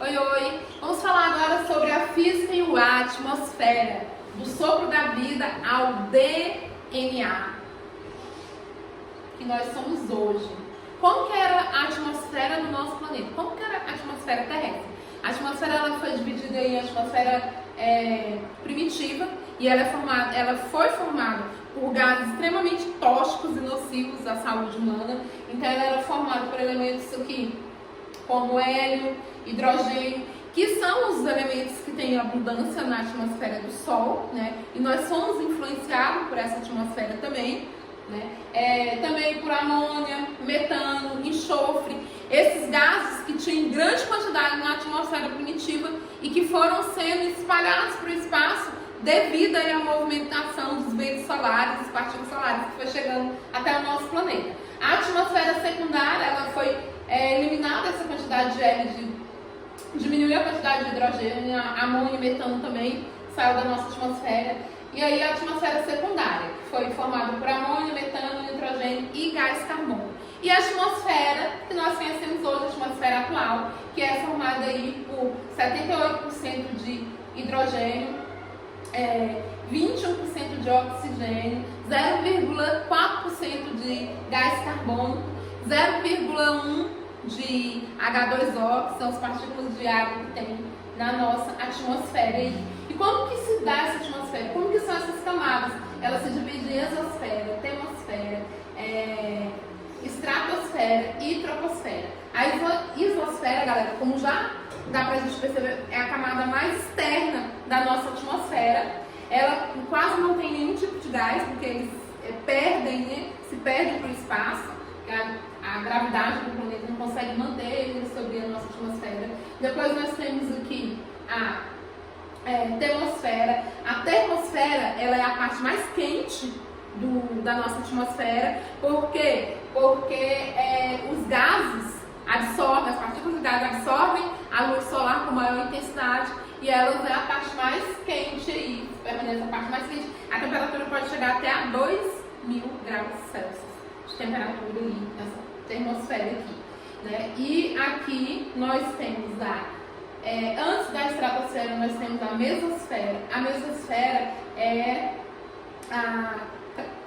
Oi, oi! Vamos falar agora sobre a física e a atmosfera, do sopro da vida ao DNA, que nós somos hoje. Como que era a atmosfera do nosso planeta? Como que era a atmosfera terrestre? A atmosfera ela foi dividida em atmosfera primitiva e ela foi formada por gases extremamente tóxicos e nocivos à saúde humana. Então ela era formada por elementos aqui, como hélio, hidrogênio, que são os elementos que têm abundância na atmosfera do Sol, né? E nós somos influenciados por essa atmosfera também, né? Também por amônia, metano, enxofre, esses gases que tinham grande quantidade na atmosfera primitiva e que foram sendo espalhados para o espaço devido à movimentação dos veios solares, das partículas solares que foi chegando até o nosso planeta. A atmosfera secundária, ela foi eliminada essa quantidade de hélio, diminuiu a quantidade de hidrogênio, amônia e metano também saiu da nossa atmosfera. E aí a atmosfera secundária, que foi formada por amônia, metano, nitrogênio e gás carbônico. E a atmosfera que nós conhecemos hoje, a atmosfera atual, que é formada aí por 78% de hidrogênio, 21% de oxigênio, 0,4% de gás carbônico, 0,1% de H2O, que são as partículas de água que tem na nossa atmosfera. E como que se dá essa atmosfera? Como que são essas camadas? Ela se divide em exosfera, termosfera, estratosfera e troposfera. A isosfera, galera, como já dá pra gente perceber, é a camada mais externa da nossa atmosfera. Ela quase não tem nenhum tipo de gás, porque eles se perdem para o espaço. A gravidade do planeta não consegue manter eles sobre a nossa atmosfera. Depois nós temos aqui a termosfera. A termosfera, ela é a parte mais quente da nossa atmosfera. Por quê? Porque os gases absorvem, as partículas de gás absorvem a luz solar com maior intensidade e elas é a parte mais quente aí, permanece a parte mais quente. A temperatura pode chegar até a 2000 graus Celsius de temperatura aí, nessa termosfera aqui, né? E aqui nós temos antes da estratosfera nós temos a mesosfera. A mesosfera é a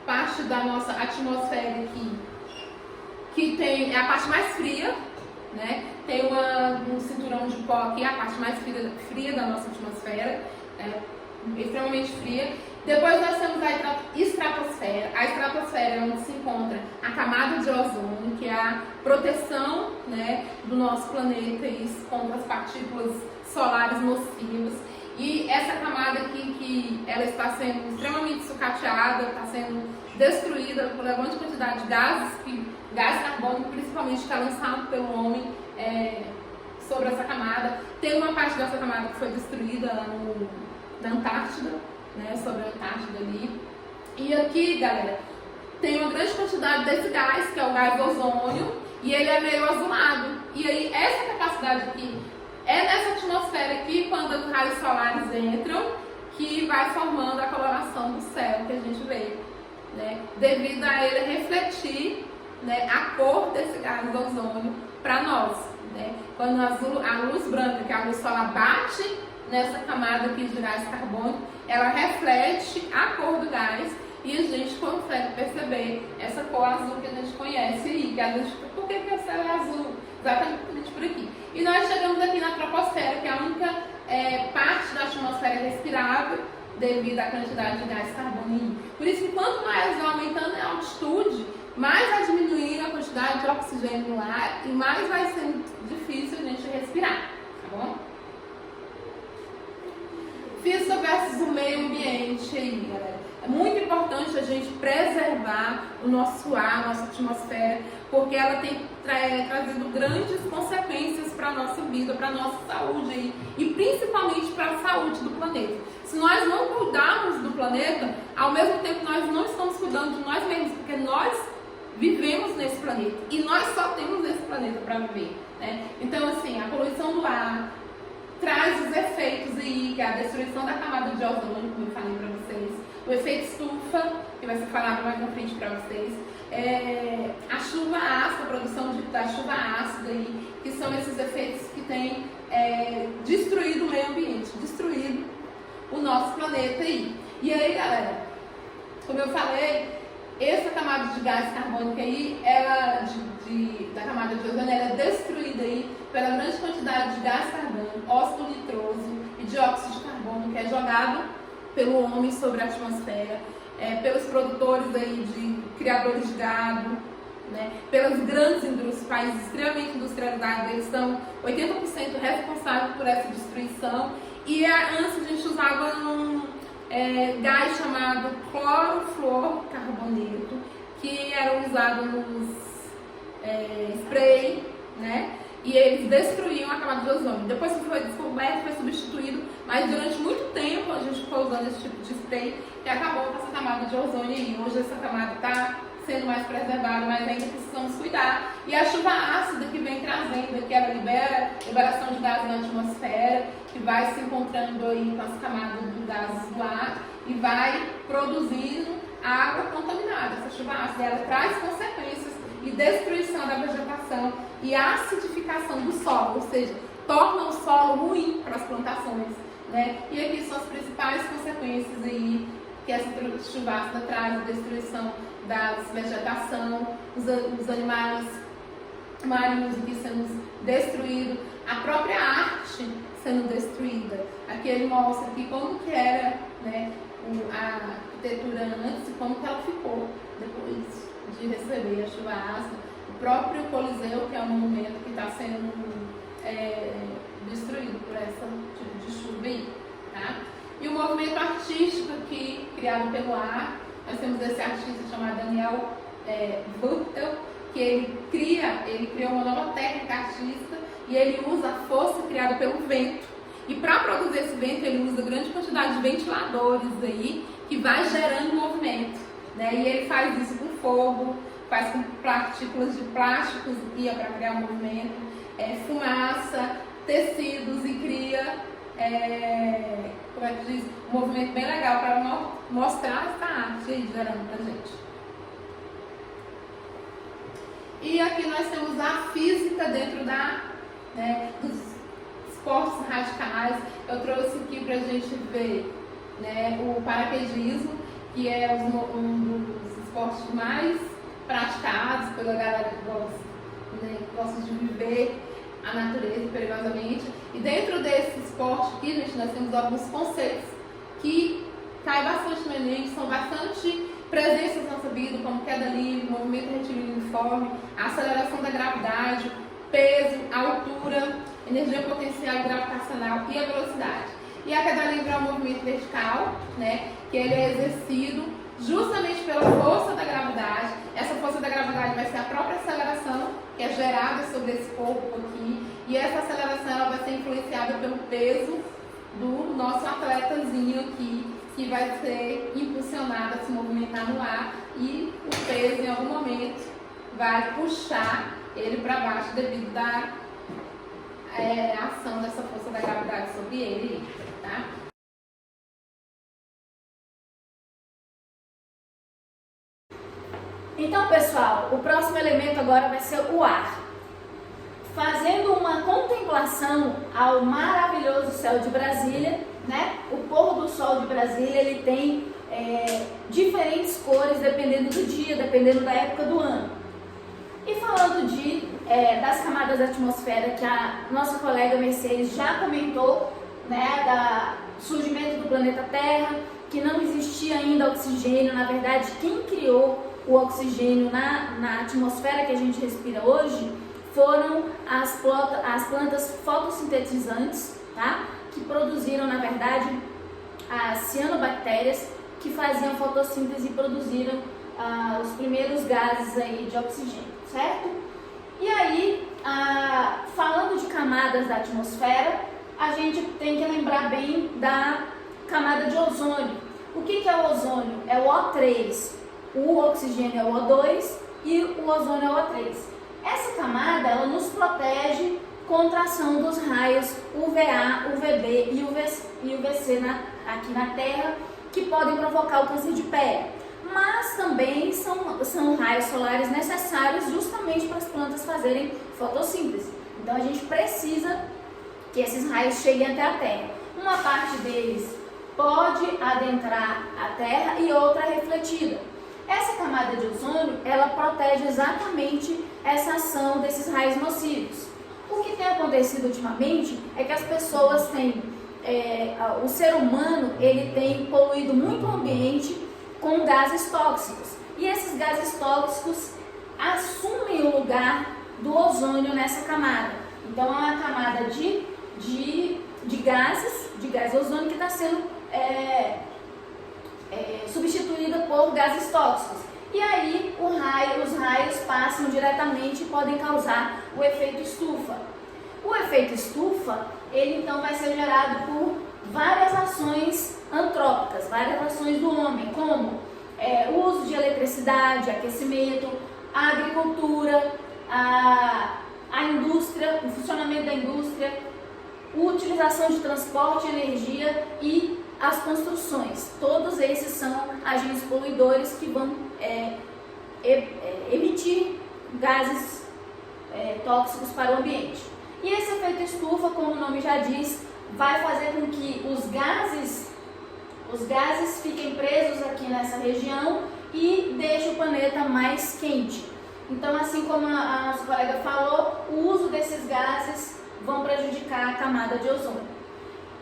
parte da nossa atmosfera aqui que é a parte mais fria, né? Tem um cinturão de pó aqui, a parte mais fria da nossa atmosfera, extremamente fria. Depois nós temos a estratosfera. A estratosfera é onde se encontra a camada de ozônio, que é a proteção, né, do nosso planeta contra as partículas solares nocivas. E essa camada aqui, que ela está sendo extremamente sucateada, está sendo destruída por uma grande quantidade de gases, gás carbônico principalmente, que é lançado pelo homem sobre essa camada. Tem uma parte dessa camada que foi destruída na Antártida, né, sobre a Antártida ali. E aqui, galera, tem uma grande quantidade desse gás, que é o gás ozônio, e ele é meio azulado. E aí, essa capacidade aqui é nessa atmosfera aqui, quando os raios solares entram, que vai formando a coloração do céu que a gente vê, né, devido a ele refletir, né, a cor desse gás ozônio para nós, né. Quando a luz branca, que é a luz solar, bate nessa camada aqui de gás carbônico, ela reflete a cor do gás e a gente consegue perceber essa cor azul que a gente conhece aí. Por que o céu é azul? Exatamente por aqui. E nós chegamos aqui na troposfera, que é a única parte da atmosfera respirável devido à quantidade de gás carbônico. Por isso que quanto mais vai aumentando a altitude, mais vai diminuindo a quantidade de oxigênio no ar e mais vai sendo difícil a gente respirar, tá bom? Física versus o meio ambiente aí, galera. É muito importante a gente preservar o nosso ar, a nossa atmosfera, porque ela tem trazido grandes consequências para a nossa vida, para a nossa saúde aí, e principalmente para a saúde do planeta. Se nós não cuidarmos do planeta, ao mesmo tempo nós não estamos cuidando de nós mesmos, porque nós vivemos nesse planeta e nós só temos esse planeta para viver, né? Então, assim, a poluição do ar traz os efeitos aí, que é a destruição da camada de ozônio, como eu falei para vocês, o efeito estufa, que vai ser falado mais na frente para vocês, a chuva ácida, a produção da chuva ácida aí, que são esses efeitos que tem nosso planeta aí. E aí, galera, como eu falei, essa camada de gás carbônico aí, ela da camada de ozônio, ela é destruída aí pela grande quantidade de gás carbônico, óxido nitroso e dióxido de carbono que é jogado pelo homem sobre a atmosfera, pelos produtores aí de criadores de gado, né, pelas grandes indústrias, países extremamente industrializados, eles são 80% responsáveis por essa destruição. E antes a gente usava um gás chamado clorofluorcarboneto, que era usado nos spray, né? E eles destruíam a camada de ozônio. Depois que foi descoberto, foi substituído, mas durante muito tempo a gente ficou usando esse tipo de spray e acabou com essa camada de ozônio aí. Hoje essa camada está sendo mais preservada, mas ainda precisamos cuidar. E a chuva ácida que vem trazendo, que ela liberação de gases na atmosfera, que vai se encontrando aí com as camadas de gases do ar e vai produzindo água contaminada. Essa chuva ácida, ela traz consequências e destruição da vegetação e acidificação do solo, ou seja, torna o solo ruim para as plantações, né? E aqui são as principais consequências aí que essa chuva ácida traz: destruição da vegetação, os animais marinhos aqui sendo destruídos, a própria arte sendo destruída. Aqui ele mostra aqui como que era, né, a arquitetura antes e como que ela ficou depois de receber a chuva ácida. O próprio Coliseu, que é um monumento que está sendo destruído por essa tipo de chuva aí, tá? E o movimento artístico aqui, criado pelo ar, nós temos esse artista chamado Daniel Wurtel, que ele criou uma nova técnica artística e ele usa a força criada pelo vento. E para produzir esse vento, ele usa grande quantidade de ventiladores aí, que vai gerando movimento, né? E ele faz isso com fogo, faz com partículas de plásticos para criar um movimento, fumaça, tecidos, e cria como é que diz? Um movimento bem legal para mostrar essa arte aí gerando pra gente. E aqui nós temos a física dentro dos esportes radicais. Eu trouxe aqui pra gente ver, né, o paraquedismo, que é um dos esportes mais praticados pela galera que gosta, né, que gosta de viver a natureza perigosamente. E dentro desse esporte aqui, gente, nós temos alguns conceitos que caem bastante no Enem, são bastante presentes na nossa vida, como queda livre, movimento retilíneo uniforme, a aceleração da gravidade, peso, a altura, energia potencial e gravitacional e a velocidade. E a queda livre é um movimento vertical, né, que ele é exercido justamente pela força da gravidade. Essa força da gravidade vai ser a própria aceleração que é gerada sobre esse corpo aqui, e essa aceleração ela vai ser influenciada pelo peso do nosso atletazinho aqui, que vai ser impulsionado a se movimentar no ar, e o peso em algum momento vai puxar ele para baixo devido à ação dessa força da gravidade sobre ele, tá? Então, pessoal, o próximo elemento agora vai ser o ar. Fazendo uma contemplação ao maravilhoso céu de Brasília, né? O pôr do sol de Brasília, ele tem diferentes cores dependendo do dia, dependendo da época do ano. E falando das camadas da atmosfera, que a nossa colega Mercedes já comentou, né, do surgimento do planeta Terra, que não existia ainda oxigênio. Na verdade, quem criou o oxigênio na atmosfera que a gente respira hoje foram as plantas fotossintetizantes, tá? Que produziram, na verdade, as cianobactérias, que faziam fotossíntese e produziram os primeiros gases aí de oxigênio, certo? E aí, falando de camadas da atmosfera, a gente tem que lembrar bem da camada de ozônio. O que é o ozônio? É o O3. O oxigênio é o O2 e o ozônio é o O3. Essa camada, ela nos protege contra a ação dos raios UVA, UVB e UVC aqui na Terra, que podem provocar o câncer de pele. Mas também são raios solares necessários justamente para as plantas fazerem fotossíntese. Então a gente precisa que esses raios cheguem até a Terra. Uma parte deles pode adentrar a Terra e outra refletida. Essa camada de ozônio, ela protege exatamente essa ação desses raios nocivos. O que tem acontecido ultimamente é que as pessoas têm, o ser humano, ele tem poluído muito o ambiente com gases tóxicos. E esses gases tóxicos assumem o lugar do ozônio nessa camada. Então é uma camada de gás ozônio que está sendo substituída por gases tóxicos. E aí os raios passam diretamente e podem causar o efeito estufa. O efeito estufa, ele então vai ser gerado por várias ações antrópicas, várias ações do homem, como o uso de eletricidade, aquecimento, a agricultura, a indústria, o funcionamento da indústria, a utilização de transporte, energia e as construções. Todos esses são agentes poluidores que vão emitir gases tóxicos para o ambiente. E esse efeito estufa, como o nome já diz, vai fazer com que os gases fiquem presos aqui nessa região e deixe o planeta mais quente. Então, assim como a nossa colega falou, o uso desses gases vão prejudicar a camada de ozônio.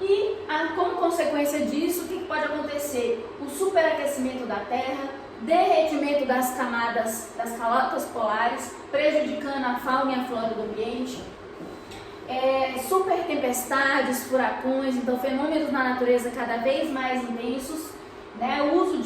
E, como consequência disso, o que pode acontecer? O superaquecimento da Terra, derretimento das camadas das calotas polares, prejudicando a fauna e a flora do ambiente, super tempestades, furacões, então fenômenos na natureza cada vez mais intensos, né? O uso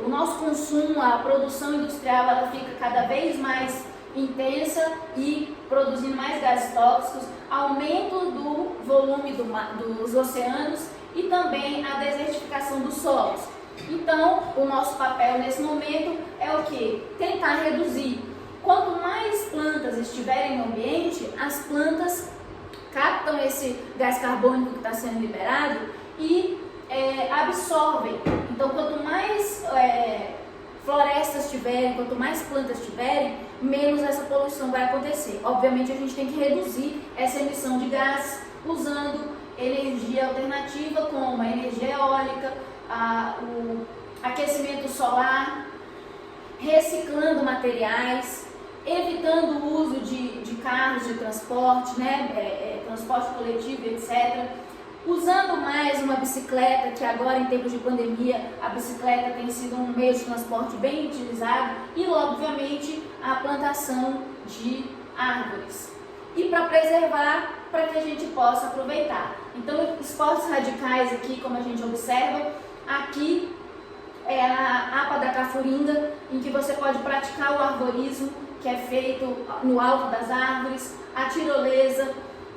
o nosso consumo, a produção industrial, ela fica cada vez mais intensa e produzindo mais gases tóxicos, aumento do volume dos oceanos e também a desertificação dos solos. Então, o nosso papel nesse momento é o quê? Tentar reduzir. Quanto mais plantas estiverem no ambiente, as plantas captam esse gás carbônico que está sendo liberado e absorvem. Então, quanto mais florestas tiverem, quanto mais plantas tiverem, menos essa poluição vai acontecer. Obviamente, a gente tem que reduzir essa emissão de gases usando energia alternativa, como a energia eólica, o aquecimento solar, reciclando materiais, evitando o uso de carros de transporte, transporte coletivo, etc. Usando mais uma bicicleta, que agora em tempos de pandemia a bicicleta tem sido um meio de transporte bem utilizado, e obviamente a plantação de árvores. E para preservar, para que a gente possa aproveitar. Então, esportes radicais aqui, como a gente observa, aqui é a APA da Cafuringa, em que você pode praticar o arvorismo, que é feito no alto das árvores, a tirolesa.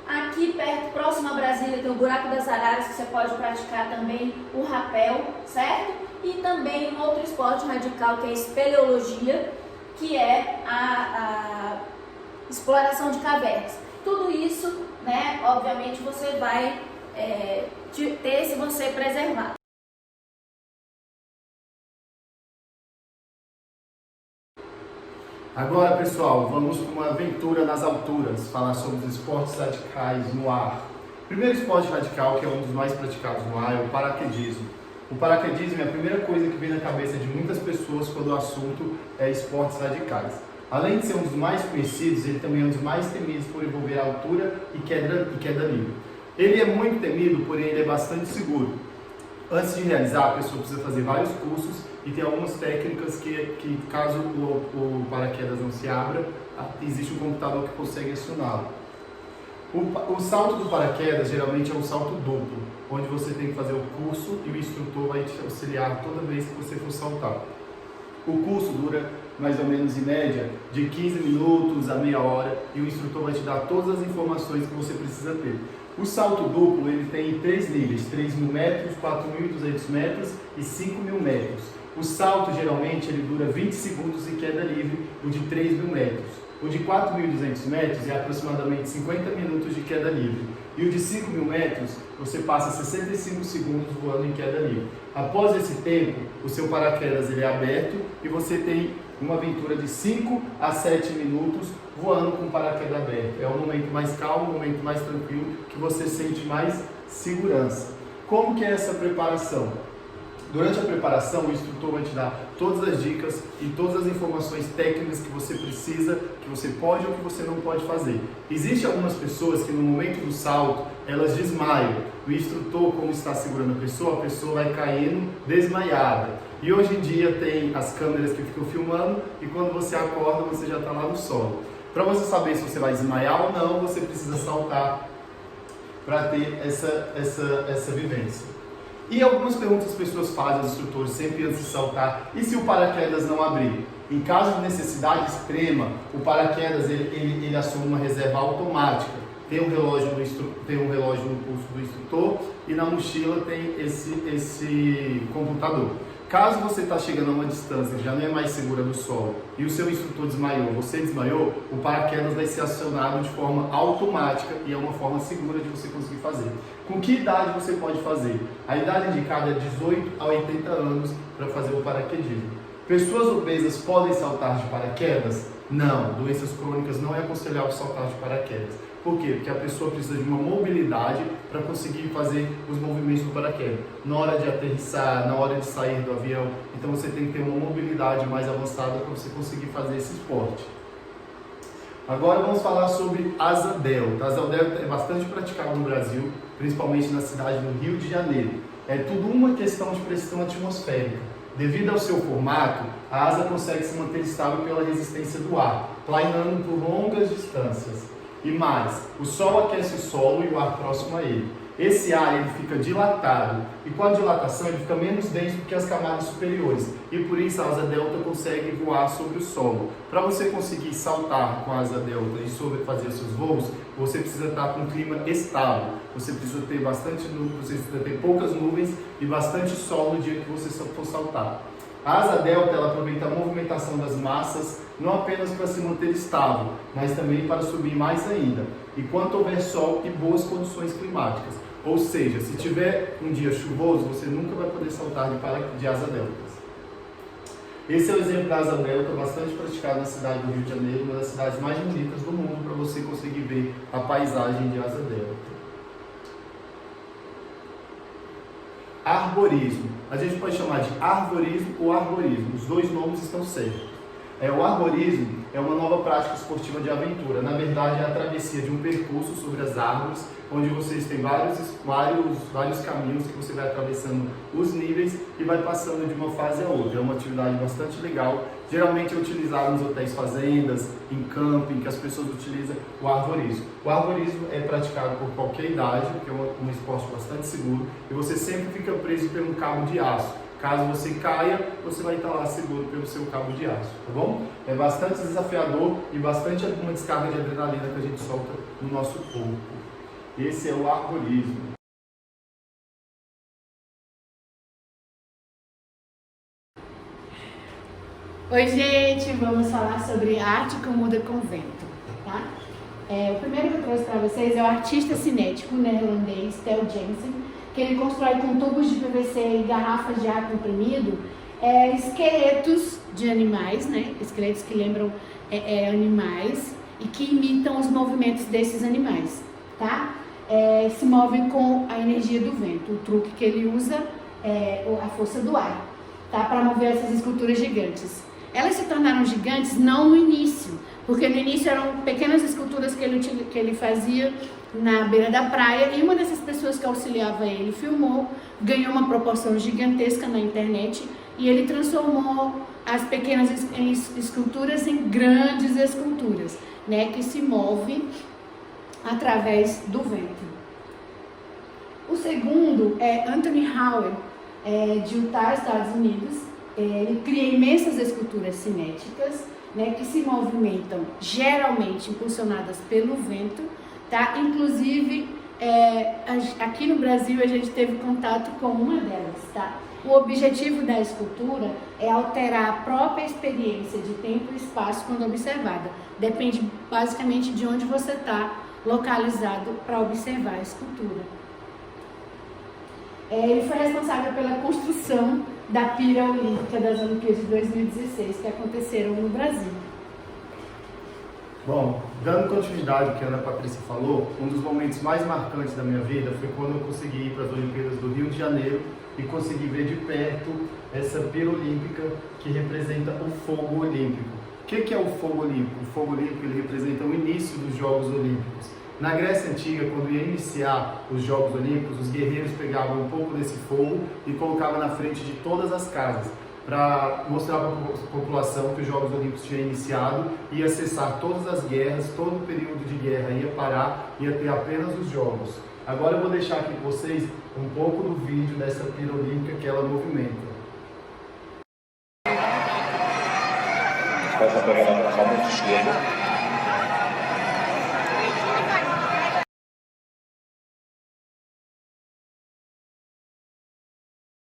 Aqui perto, próximo a Brasília, tem o Buraco das Araras, que você pode praticar também o rapel, certo? E também um outro esporte radical, que é a espeleologia, que é a exploração de cavernas. Tudo isso, né, obviamente, você vai ter se você preservar. Agora, pessoal, vamos para uma aventura nas alturas, falar sobre os esportes radicais no ar. O primeiro esporte radical, que é um dos mais praticados no ar, é o paraquedismo. O paraquedismo é a primeira coisa que vem na cabeça de muitas pessoas quando o assunto é esportes radicais. Além de ser um dos mais conhecidos, ele também é um dos mais temidos por envolver altura e queda livre. Ele é muito temido, porém ele é bastante seguro. Antes de realizar, a pessoa precisa fazer vários cursos e tem algumas técnicas que caso o paraquedas não se abra, existe um computador que consegue acioná-lo. O salto do paraquedas geralmente é um salto duplo, onde você tem que fazer o curso e o instrutor vai te auxiliar toda vez que você for saltar. O curso dura mais ou menos em média de 15 minutos a meia hora e o instrutor vai te dar todas as informações que você precisa ter. O salto duplo ele tem 3 níveis, 3.000 metros, 4.200 metros e 5.000 metros. O salto geralmente ele dura 20 segundos em queda livre, o de 3.000 metros. O de 4.200 metros é aproximadamente 50 minutos de queda livre. E o de 5.000 metros, você passa 65 segundos voando em queda livre. Após esse tempo, o seu paraquedas ele é aberto e você tem uma aventura de 5 a 7 minutos voando com o paraquedas aberto. É o momento mais calmo, o momento mais tranquilo, que você sente mais segurança. Como que é essa preparação? Durante a preparação, o instrutor vai te dar todas as dicas e todas as informações técnicas que você precisa, que você pode ou que você não pode fazer. Existem algumas pessoas que no momento do salto, elas desmaiam. O instrutor, como está segurando a pessoa vai caindo desmaiada. E hoje em dia tem as câmeras que ficam filmando e quando você acorda, você já está lá no solo. Para você saber se você vai desmaiar ou não, você precisa saltar para ter essa vivência. E algumas perguntas as pessoas fazem aos instrutores sempre antes de saltar: e se o paraquedas não abrir? Em caso de necessidade extrema, o paraquedas ele assume uma reserva automática. Tem um relógio no pulso do instrutor e na mochila tem esse computador. Caso você está chegando a uma distância que já não é mais segura do solo e o seu instrutor desmaiou, você desmaiou, o paraquedas vai ser acionado de forma automática e é uma forma segura de você conseguir fazer. Com que idade você pode fazer? A idade indicada é 18 a 80 anos para fazer o paraquedismo. Pessoas obesas podem saltar de paraquedas? Não, doenças crônicas não é aconselhável saltar de paraquedas. Por quê? Porque a pessoa precisa de uma mobilidade para conseguir fazer os movimentos do paraquedas. Na hora de aterrissar, na hora de sair do avião. Então você tem que ter uma mobilidade mais avançada para você conseguir fazer esse esporte. Agora vamos falar sobre asa delta. A asa delta é bastante praticada no Brasil, principalmente na cidade do Rio de Janeiro. É tudo uma questão de pressão atmosférica. Devido ao seu formato, a asa consegue se manter estável pela resistência do ar, planando por longas distâncias. E mais, o Sol aquece o solo e o ar próximo a ele. Esse ar ele fica dilatado e com a dilatação ele fica menos denso do que as camadas superiores e por isso a asa delta consegue voar sobre o solo. Para você conseguir saltar com a asa delta e fazer seus voos, você precisa estar com um clima estável. Você precisa ter poucas nuvens e bastante sol no dia que você for saltar. A asa delta ela aproveita a movimentação das massas não apenas para se manter estável, mas também para subir mais ainda, enquanto houver sol e boas condições climáticas. Ou seja, se tiver um dia chuvoso, você nunca vai poder saltar de asa delta. Esse é o exemplo da asa delta, bastante praticado na cidade do Rio de Janeiro, uma das cidades mais bonitas do mundo, para você conseguir ver a paisagem de asa delta. Arborismo. A gente pode chamar de arborismo ou arborismo, os dois nomes estão certos. O arborismo é uma nova prática esportiva de aventura. Na verdade, é a travessia de um percurso sobre as árvores, onde vocês têm vários caminhos que você vai atravessando os níveis e vai passando de uma fase a outra. É uma atividade bastante legal. Geralmente é utilizado nos hotéis fazendas, em camping, que as pessoas utilizam o arborismo. O arborismo é praticado por qualquer idade, porque é um esporte bastante seguro, e você sempre fica preso por um cabo de aço. Caso você caia, você vai estar lá seguro pelo seu cabo de aço, tá bom? É bastante desafiador e bastante uma descarga de adrenalina que a gente solta no nosso corpo. Esse é o arborismo. Oi, gente! Vamos falar sobre arte que muda com vento, tá? O primeiro que eu trouxe para vocês é o artista cinético neerlandês Theo Jansen, que ele constrói com tubos de PVC e garrafas de ar comprimido esqueletos de animais, né? Esqueletos que lembram animais e que imitam os movimentos desses animais, tá? Se movem com a energia do vento. O truque que ele usa é a força do ar, tá? Para mover essas esculturas gigantes. Elas se tornaram gigantes não no início, porque no início eram pequenas esculturas que ele fazia na beira da praia, e uma dessas pessoas que auxiliava ele filmou, ganhou uma proporção gigantesca na internet e ele transformou as pequenas esculturas em grandes esculturas, né, que se movem através do vento. O segundo é Anthony Howell, de Utah, Estados Unidos. Ele cria imensas esculturas cinéticas, né, que se movimentam geralmente impulsionadas pelo vento, tá? Inclusive, aqui no Brasil a gente teve contato com uma delas, tá? O objetivo da escultura é alterar a própria experiência de tempo e espaço quando observada. Depende basicamente de onde você está localizado para observar a escultura. Ele foi responsável pela construção da pira olímpica das Olimpíadas de 2016, que aconteceram no Brasil. Bom, dando continuidade ao que a Ana Patrícia falou, um dos momentos mais marcantes da minha vida foi quando eu consegui ir para as Olimpíadas do Rio de Janeiro e consegui ver de perto essa pira olímpica que representa o fogo olímpico. O que é o fogo olímpico? O fogo olímpico ele representa o início dos Jogos Olímpicos. Na Grécia Antiga, quando ia iniciar os Jogos Olímpicos, os guerreiros pegavam um pouco desse fogo e colocavam na frente de todas as casas, para mostrar para a população que os Jogos Olímpicos tinham iniciado, ia cessar todas as guerras, todo o período de guerra ia parar, ia ter apenas os Jogos. Agora eu vou deixar aqui com vocês um pouco do vídeo dessa pira olímpica que ela movimenta. Essa pegada na mão esquerda.